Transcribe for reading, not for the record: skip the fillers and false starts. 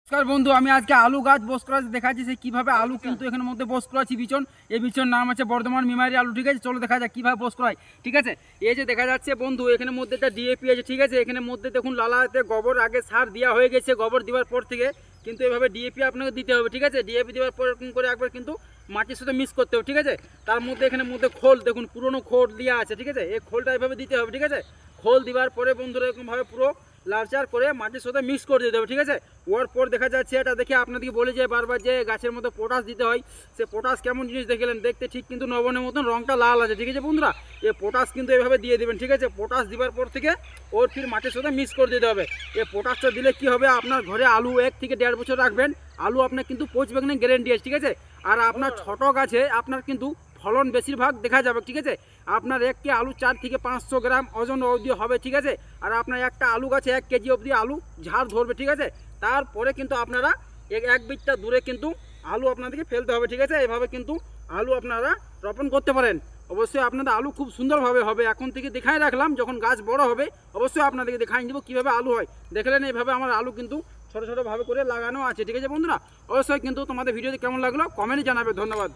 নমস্কার বন্ধু, আমি আজকে আলু গাছ বস করা দেখাচ্ছি সে কিভাবে আলু কিন্তু এখানের মধ্যে বস করাচ্ছি বিচন। এই বিচন নাম আছে বর্ধমান মেমারি আলু। ঠিক আছে, চলো দেখা যাক কিভাবে বস করায়। ঠিক আছে, এই যে দেখা যাচ্ছে বন্ধু এখানের মধ্যে একটা ডিএপি আছে। ঠিক আছে, এখানের মধ্যে দেখুন লালাতে গোবর আগে সার দেওয়া হয়ে গেছে। গোবর দেওয়ার পর থেকে কিন্তু এভাবে ডিএপি আপনাকে দিতে হবে। ঠিক আছে, ডিএপি দেওয়ার পর এরকম করে একবার কিন্তু মাটির সাথে মিক্স করতে হবে। ঠিক আছে, তার মধ্যে এখানের মধ্যে খোল দেখুন পুরনো খোল দেওয়া আছে। ঠিক আছে, এই খোলটা এভাবে দিতে হবে। ঠিক আছে, খোল দেওয়ার পরে বন্ধুরা এরকমভাবে পুরো লালচার করে মাটির সাথে মিক্স করে দিতে হবে। ঠিক আছে, ওর পর দেখা যাচ্ছে এটা দেখে আপনাদেরকে বলে যে বারবার যে গাছের মধ্যে পটাশ দিতে হয়। সে পটাশ কেমন জিনিস দেখলেন, দেখতে ঠিক কিন্তু নবনের মতন রঙটা লাল আছে। ঠিক আছে বন্ধুরা, এই পটাশ কিন্তু এভাবে দিয়ে দেবেন। ঠিক আছে, পটাশ দেওয়ার পর থেকে ওর ফির মাটির সাথে মিক্স করে দিতে হবে। এই পটাশটা দিলে কি হবে, আপনার ঘরে আলু 1 থেকে 1.5 বছর রাখবেন, আলু আপনার কিন্তু পচবে না, গ্যারেন্টি আছে। ঠিক আছে, আর আপনার ছোট গাছে আপনার কিন্তু ফলন বেশিরভাগ দেখা যাবে। ঠিক আছে, আপনার একটি আলু 4 থেকে 500 গ্রাম ওজন অবধি হবে। ঠিক আছে, আর আপনার একটা আলু গাছে 1 কেজি অবধি আলু ঝাড় ধরবে। ঠিক আছে, তারপরে কিন্তু আপনারা এক বিটটা দূরে কিন্তু আলু আপনাদেরকে ফেলতে হবে। ঠিক আছে, এভাবে কিন্তু আলু আপনারা রোপণ করতে পারেন। অবশ্যই আপনাদের আলু খুব সুন্দরভাবে হবে। এখন থেকে দেখাই রাখলাম, যখন গাছ বড় হবে অবশ্যই আপনাদেরকে দেখাই দেবো কীভাবে আলু হয়। দেখলেন এইভাবে আমার আলু কিন্তু ছোটো ছোটোভাবে করে লাগানো আছে। ঠিক আছে বন্ধুরা, অবশ্যই কিন্তু তোমাদের ভিডিওটি কেমন লাগলো কমেন্টে জানাবে। ধন্যবাদ।